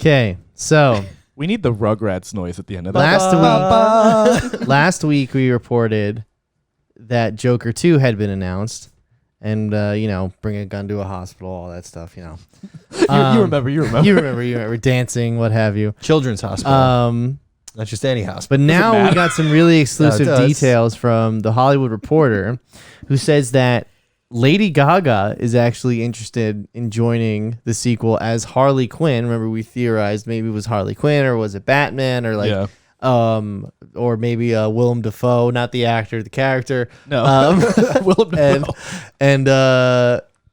Okay, so we need the Rugrats noise at the end of that. Last week we reported that Joker 2 had been announced, and bring a gun to a hospital, all that stuff. You remember. You remember dancing, what have you? Children's hospital. Not just any hospital. But now we got some really exclusive details from The Hollywood Reporter, who says that Lady Gaga is actually interested in joining the sequel as Harley Quinn. Remember, we theorized maybe it was Harley Quinn, or was it Batman, or or maybe Willem Dafoe, not the actor, the character. No, Willem Dafoe. And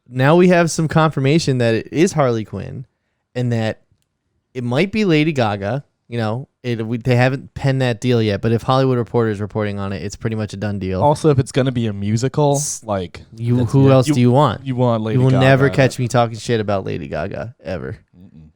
now we have some confirmation that it is Harley Quinn, and that it might be Lady Gaga. They haven't penned that deal yet, but if Hollywood Reporter is reporting on it, it's pretty much a done deal. Also, if it's going to be a musical, who else do you want? You want Lady Gaga. You will never catch me talking shit about Lady Gaga ever.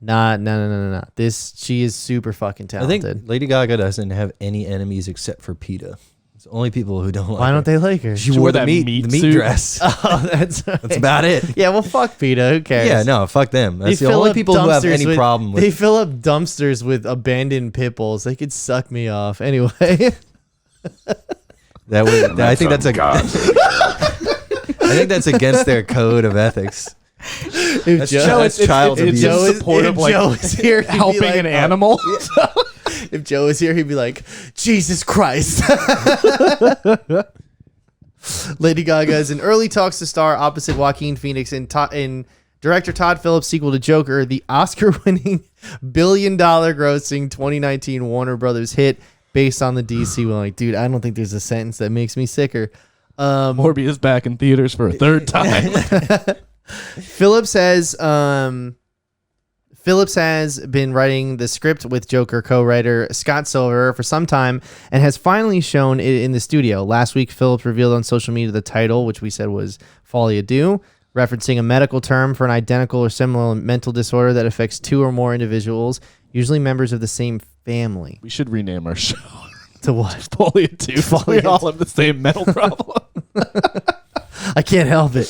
No. She is super fucking talented. I think Lady Gaga doesn't have any enemies except for PETA. It's the only people who don't like her. Why don't they like her? She wore the meat dress. Oh, that's right. That's about it. Yeah, well, fuck PETA. Who cares? Yeah, no, fuck them. That's the only people who have any problem with. They fill up dumpsters with abandoned pit bulls. They could suck me off anyway. I think that's I think that's against their code of ethics. That's child abuse. Joe is here, helping an animal. If Joe is here, he'd be like, Jesus Christ. Lady Gaga is in early talks to star opposite Joaquin Phoenix in director Todd Phillip's sequel to Joker, the Oscar-winning billion-dollar grossing 2019 Warner Brothers hit based on the DC one. Like, dude, I don't think there's a sentence that makes me sicker. Morbius back in theaters for a third time. Phillips has been writing the script with Joker co-writer Scott Silver for some time and has finally shown it in the studio. Last week, Phillips revealed on social media the title, which we said was Folie, Deux, referencing a medical term for an identical or similar mental disorder that affects two or more individuals, usually members of the same family. We should rename our show to what? Folie, Deux. We all have the same mental problem. I can't help it.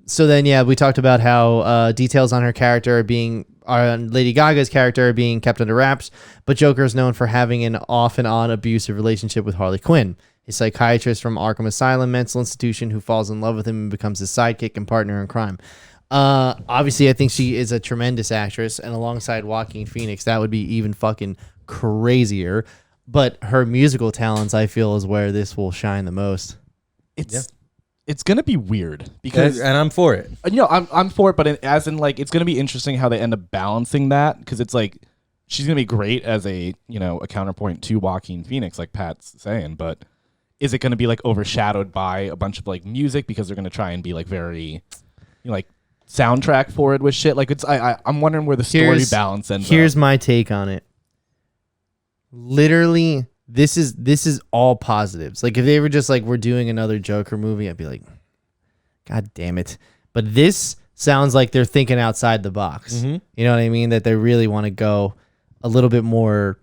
So then, we talked about how details on her character Lady Gaga's character are being kept under wraps, but Joker is known for having an off and on abusive relationship with Harley Quinn, a psychiatrist from Arkham Asylum mental institution who falls in love with him and becomes his sidekick and partner in crime. Obviously, I think she is a tremendous actress, and alongside Joaquin Phoenix, that would be even fucking crazier. But her musical talents, I feel, is where this will shine the most. It's gonna be weird because, and I'm for it. I'm for it, but it's gonna be interesting how they end up balancing that, because it's like she's gonna be great as a counterpoint to Joaquin Phoenix, like Pat's saying, but is it gonna be like overshadowed by a bunch of like music because they're gonna try and be like very soundtrack forward with shit? Like I'm wondering where the story balance ends. Here's my take on it. Literally, this is all positives. Like, if they were just like, we're doing another Joker movie, I'd be like, God damn it. But this sounds like they're thinking outside the box. Mm-hmm. You know what I mean? That they really want to go a little bit more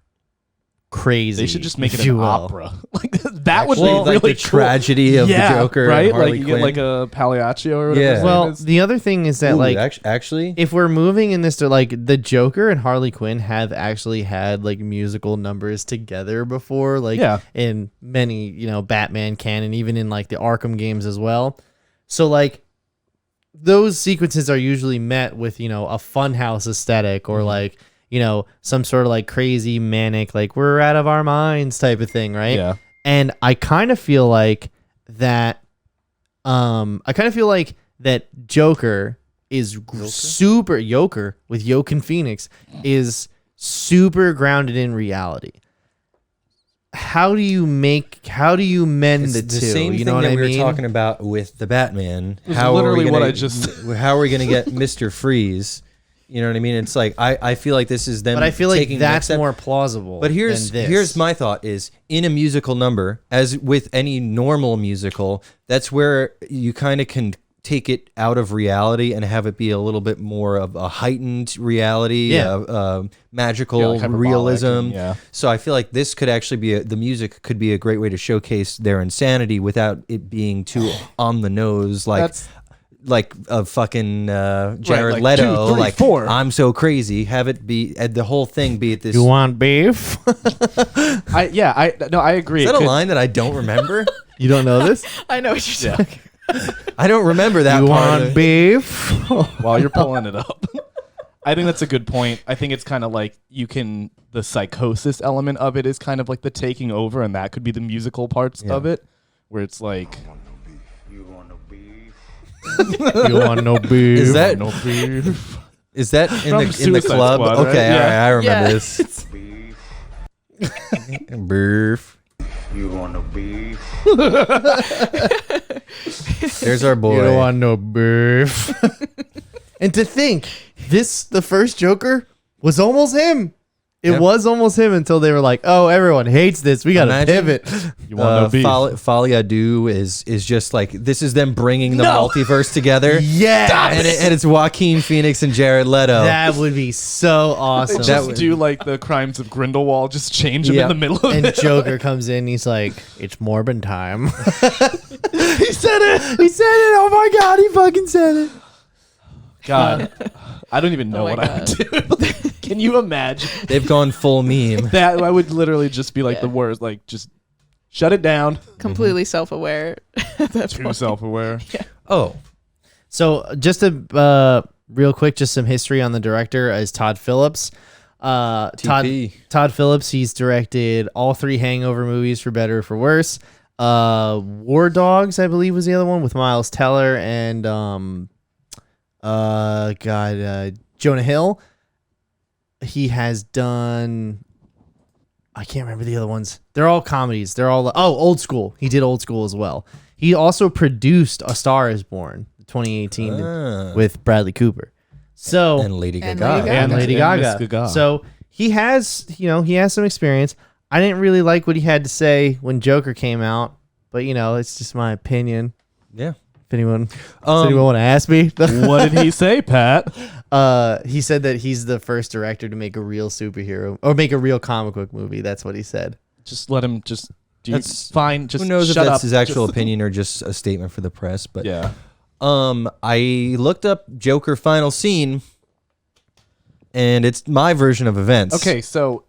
crazy. They should just make it an opera. Like that would be like really the tragedy of the Joker, right? And Harley like you Quinn. get like a Pagliaccio or whatever. Yeah. Well, the other thing is that actually, if we're moving in this to the Joker and Harley Quinn have actually had like musical numbers together before, in many Batman canon, even in like the Arkham games as well. So like those sequences are usually met with a funhouse aesthetic or some sort of like crazy manic, like we're out of our minds type of thing, right? Yeah. And I kind of feel like that. Joker is super Joker with Joaquin Phoenix is super grounded in reality. How do you mend the two? Same you thing know what that I we mean? were talking about with the Batman. How are we going to get Mr. Freeze? You know what I mean? It's like I feel like this is them. But I feel like that's more plausible. But here's my thought: is in a musical number, as with any normal musical, that's where you kind of can take it out of reality and have it be a little bit more of a heightened reality, magical realism. Yeah. So I feel like this could actually the music could be a great way to showcase their insanity without it being too on the nose, like. like a fucking Jared like Leto, 2, 3, like 4. I'm so crazy. Have it be the whole thing be at this. You want beef? I agree. Is It that a could- line that I don't remember? You don't know this? I know what you're talking. I don't remember that You part. want of it. beef? While you're pulling it up, I think that's a good point. I think it's kind of like the psychosis element of it is kind of like the taking over, and that could be the musical parts of it, where it's like, You want no beef? Is that no beef. is that in From the Suicide club? Squad, right? Okay, Yeah. all right, I remember Yeah. this. Beef. You want no beef? There's our boy. You don't want no beef. And to think, the first Joker was almost him. It Yep. was almost him until they were like, "Oh, everyone hates this. We got to Imagine- pivot." You want no beef. Folie Deux is just like this is them bringing the multiverse together. Yeah, And it's Joaquin Phoenix and Jared Leto. that would be so awesome. That Just would- do like the Crimes of Grindelwald, just change him Yeah. in the middle of and it. Joker comes in. He's like, "It's Morbin time." He said it. He said it. Oh my god, he fucking said it. God, I don't even know Oh my what I would do. Can you imagine They've gone full meme. that? I would literally just be like the worst, like just shut it down. Completely self-aware. at that Too point. self-aware. Oh, So just a real quick, just some history on the director is Todd Phillips. TP. Todd Phillips. He's directed all 3 Hangover movies, for better or for worse. War Dogs, I believe, was the other one with Miles Teller and Jonah Hill. He has done. I can't remember the other ones. They're all comedies. They're all Old School. He did Old School as well. He also produced A Star Is Born, 2018, Ah. with Bradley Cooper. So And Lady And Gaga. Lady Gaga. and Lady And Miss Gaga. Gaga. So he has some experience. I didn't really like what he had to say when Joker came out, but it's just my opinion. Yeah. If anyone want to ask me, What did he say, Pat? he said that he's the first director to make a real superhero or make a real comic book movie. That's what he said. Just let him. Just do. That's- Fine. Just Who knows if shut that's up. his actual Just- opinion or just a statement for the press? But Yeah. I looked up Joker final scene, and it's my version of events. Okay, so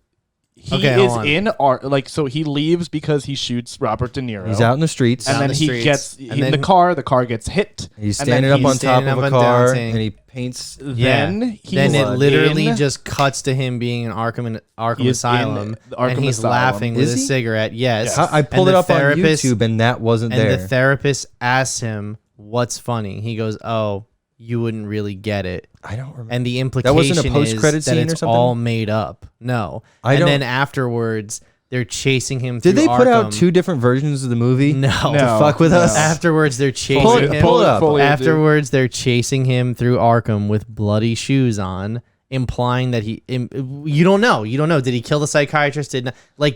he Okay, hold is on. in art. Like, so he leaves because he shoots Robert De Niro. He's out in the streets. and Out then in the he streets. gets And in then- the car. The car gets hit. He's and then standing up he's on top standing of up a and car, dancing. and he paints. Then he's Then it literally in- just cuts to him being in Arkham He is in Asylum, the Arkham and he's Asylum. laughing with Is his he? cigarette. Yes, Yes. I pulled And it the up on therapist- YouTube, and that wasn't And there. the therapist asks him, "What's funny?" He goes, "Oh, you wouldn't really get it." I don't remember. And the implication wasn't a post-credit is that scene or it's something? all made up. No. I and don't- then afterwards, they're chasing him. Did through they put out Arkham. 2 different versions of the movie? No. To No. fuck with us? Afterwards, they're chasing Pull it- him. pull it up. Folie, dude. Afterwards, they're chasing him through Arkham with bloody shoes on, implying that you don't know. Did he kill the psychiatrist?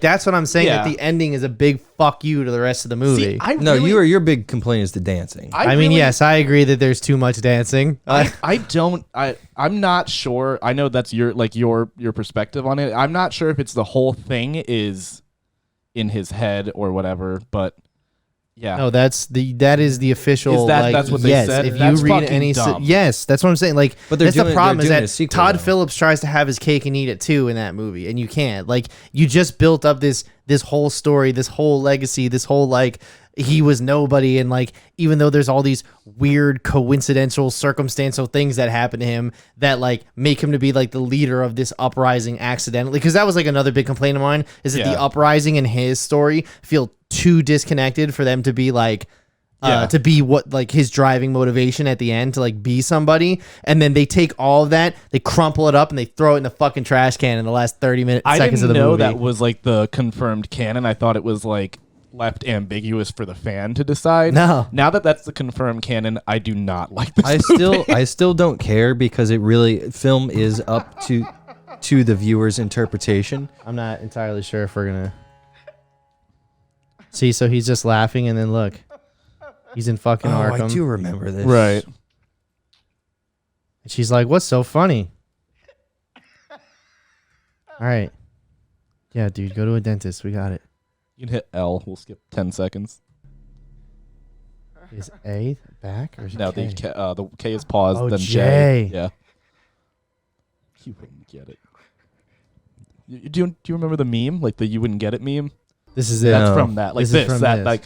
That's what I'm saying. Yeah. That the ending is a big fuck you to the rest of the movie. See, I No, really, your big complaint is the dancing. I mean, really- yes, I agree that there's too much dancing. I'm not sure. I know that's your perspective on it. I'm not sure if it's the whole thing is in his head or whatever, but yeah. No, that is the official. Is that- like, that's what they yes, said? if That's you read fucking any, dumb. yes, that's what I'm saying. Like, But they're that's the doing- problem they're is doing that a sequel Todd now. Phillips tries to have his cake and eat it too in that movie, and you can't. Like, you just built up this whole story, this whole legacy, this whole like he was nobody, and like even though there's all these weird coincidental circumstantial things that happen to him that like make him to be like the leader of this uprising accidentally, because that was like another big complaint of mine is that the Yeah. uprising and his story feel too disconnected for them to be like to be what like his driving motivation at the end to like be somebody, and then they take all of that, they crumple it up, and they throw it in the fucking trash can in the last 30 minutes I seconds didn't of the know movie. that was like the confirmed canon. I thought it was like left ambiguous for the fan to decide. No. Now that that's the confirmed canon, I do not like this I still don't care because film is up to the viewer's interpretation. I'm not entirely sure if we're gonna see. So he's just laughing, and then look, he's in fucking Arkham. I do remember this. Right. And she's like, "What's so funny?" All right, yeah, dude, go to a dentist. We got it. You can hit L. We'll skip 10 seconds. Is A back or is it No, K? the K is paused, Oh, then J. J. Yeah. You wouldn't get it. Do you remember the meme? Like the "you wouldn't get it" meme? This is it. That's No. from that. Like This is this. from That this. like.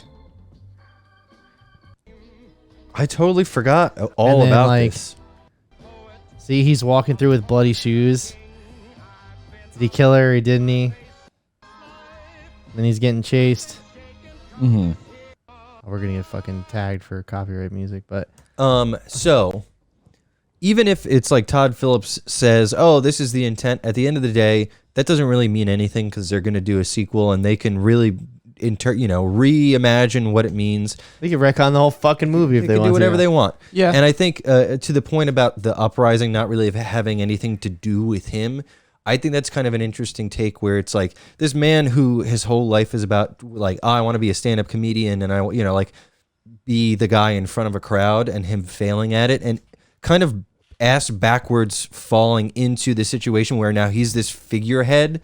I totally forgot And all then, about like, this. See, he's walking through with bloody shoes. Did he kill her or didn't he? Then he's getting chased. Mm-hmm. We're gonna get fucking tagged for copyright music, but So even if it's like Todd Phillips says, "Oh, this is the intent," at the end of the day, that doesn't really mean anything because they're going to do a sequel and they can really, reimagine what it means. they could retcon the whole fucking movie if They they can want do whatever to. they want. Yeah. And I think to the point about the uprising not really having anything to do with him, I think that's kind of an interesting take where it's like this man who his whole life is about like, oh, I want to be a stand-up comedian and I, like be the guy in front of a crowd and him failing at it and kind of ass backwards falling into the situation where now he's this figurehead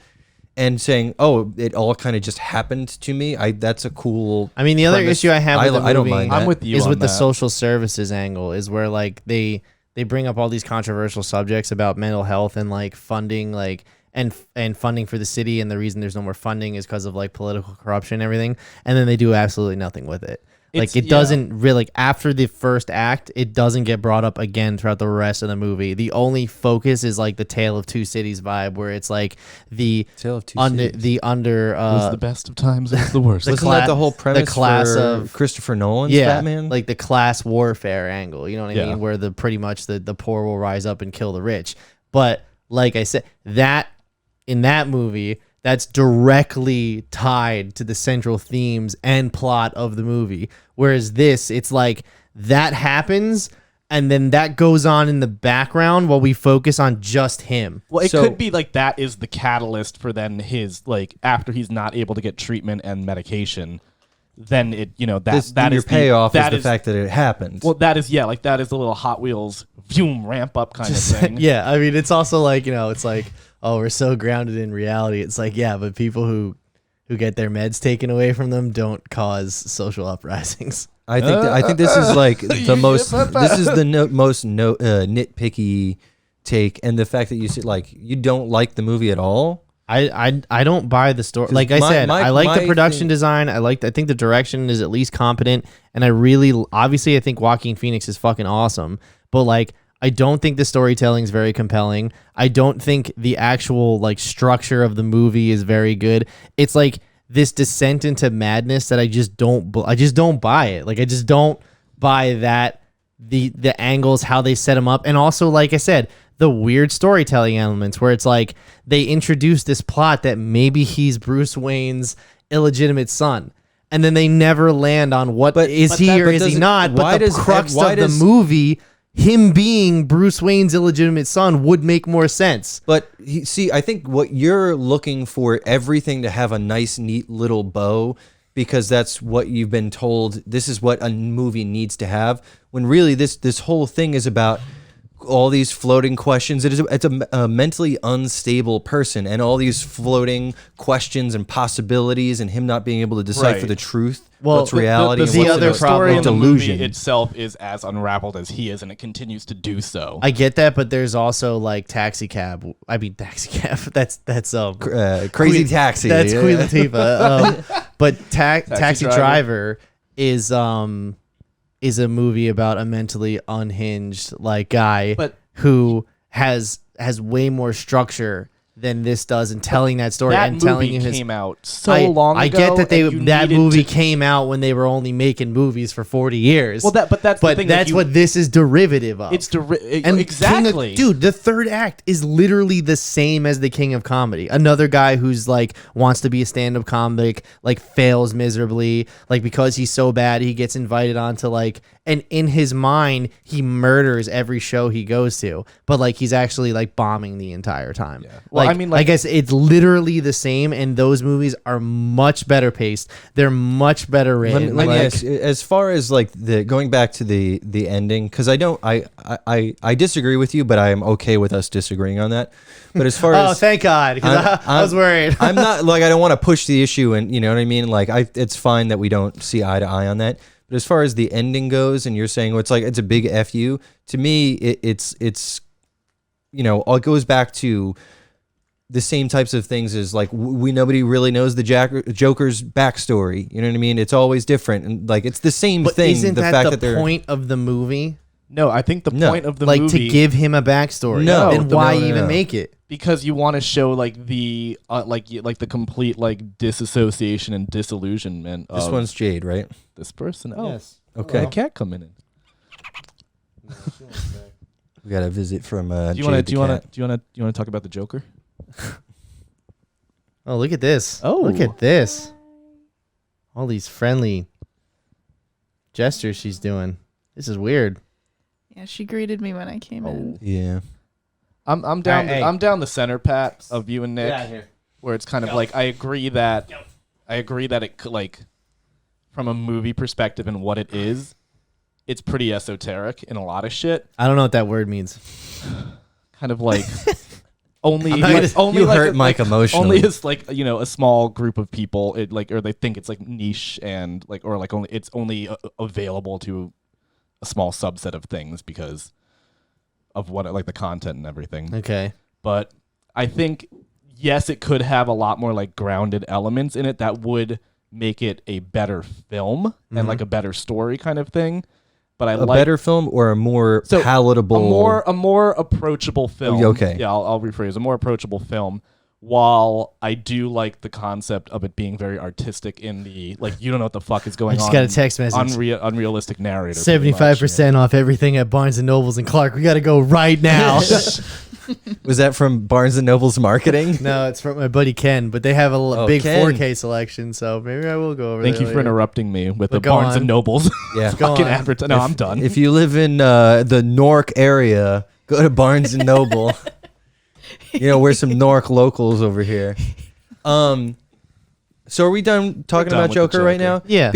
and saying, "Oh, it all kind of just happened to me." That's a cool. I mean, the other premise. issue I have with the movie I don't mind that. I'm with you is on with the that. social services angle, is where like they bring up all these controversial subjects about mental health and like funding, like and funding for the city, and the reason there's no more funding is because of like political corruption and everything, and then they do absolutely nothing with it. Like it doesn't really, like after the first act, it doesn't get brought up again throughout the rest of the movie. The only focus is like the Tale of Two Cities vibe, where it's like the Tale of Two under Cities. the under It was the best of times. It was the worst. Wasn't cla- that the whole premise the class for of- Christopher Nolan's yeah, Batman? like the class warfare angle. You know what I Yeah. mean? Where the pretty much the poor will rise up and kill the rich. But like I said, that in that movie, that's directly tied to the central themes and plot of the movie. Whereas this, it's like that happens and then that goes on in the background while we focus on just him. Well, it So- could be like that is the catalyst for then his like after he's not able to get treatment and medication, then it that your is payoff that is the fact that it happened. Well, that is that is the little Hot Wheels ramp up kind of thing. Yeah, I mean, it's also like, it's like, oh, we're so grounded in reality. It's like, yeah, but people who get their meds taken away from them don't cause social uprisings. I think this is like the most. This is the most nitpicky take, and the fact that you said like you don't like the movie at all. I don't buy the story. Like I said, I like the production design. I think the direction is at least competent, and obviously I think Joaquin Phoenix is fucking awesome. But like, I don't think the storytelling is very compelling. I don't think the actual like structure of the movie is very good. It's like this descent into madness that I just don't buy it. Like I just don't buy that the angles, how they set him up, and also like I said, the weird storytelling elements where it's like they introduce this plot that maybe he's Bruce Wayne's illegitimate son. And then they never land on is he or is he not. But the crux of the movie, him being Bruce Wayne's illegitimate son, would make more sense. But I think what you're looking for, everything to have a nice, neat little bow, because that's what you've been told. This is what a movie needs to have. When really this whole thing is about all these floating questions. It's a mentally unstable person, and all these floating questions and possibilities, and him not being able to decipher Right. the truth, Well, what's reality, the and what's other the problem- story in the delusion. movie itself is as unraveled as he is, and it continues to do so. I get that, but there's also like Taxi Cab. That's Crazy Queen- Taxi. That's yeah. Queen Latifah. But Taxi Driver. Driver is a movie about a mentally unhinged like guy But- who has way more structure than this does in telling that story that and telling you movie his. came out so long ago. I get that and you that needed movie to- came out when they were only making movies for 40 years. Well, that's the thing. that's what this is derivative of. It's And exactly. dude, the third act is literally the same as the King of Comedy. Another guy who's like wants to be a stand-up comic, like fails miserably, like because he's so bad, he gets invited onto like, and in his mind, he murders every show he goes to, but like he's actually like bombing the entire time. Yeah. Well, Like, I mean, I guess it's literally the same, and those movies are much better paced. They're much better Let written. me Like, ask, as far as like the going back to the ending, because I disagree with you, but I am okay with us disagreeing on that. But as far oh, as thank God, because I was worried. I'm not like, I don't want to push the issue, and you know what I mean. Like it's fine that we don't see eye to eye on that. But as far as the ending goes, and you're saying it's like it's a big fu, to me, it's it goes back to the same types of things as like nobody really knows the Joker's backstory. You know what I mean? It's always different, and like it's the same But thing. isn't the that fact the that point of the movie? No, I think the point of the Like movie to give him a backstory. No, Then why no. even make it? because you want to show like the like the complete like disassociation and disillusionment this of one's Jade, right? this person. Oh, Yes. Okay. the cat coming in. We got a visit from Do you want to talk about the Joker? Oh, look at this. Oh. Look at this. All these friendly gestures she's doing. This is weird. Yeah, she greeted me when I came in. Yeah. I'm down. Alright, hey. I'm down the center, Pat, of you and Nick, here. where it's kind of like I agree that it could, like from a movie perspective and what it is, it's pretty esoteric in a lot of shit. I don't know what that word means. Kind of like only I'm not gonna- only You like hurt Mike emotionally. Only as like a small group of people. It like or they think it's like niche and like or like only it's only available to a small subset of things because of what like the content and everything. Okay. But I think yes, it could have a lot more like grounded elements in it that would make it a better film and like a better story kind of thing. But A better film or a more palatable, a more approachable film. Okay. Yeah, I'll rephrase a more approachable film. While I do like the concept of it being very artistic in the like you don't know what the fuck is going on. I just got a text message. Unrealistic narrator. 75% off everything at Barnes and Nobles and Clark. We got to go right now. Was that from Barnes and Noble's marketing? No, it's from my buddy Ken, but they have a big Ken. 4K selection, so maybe I will go over Thank there you for later. interrupting me with the But go Barnes on. and Nobles. Yeah. Go Fucking on. advertising. No, I'm done. If you live in the Newark area, go to Barnes and Noble. We're some Newark locals over here. So are we done talking done about with the Joker right Joker. now? Yeah.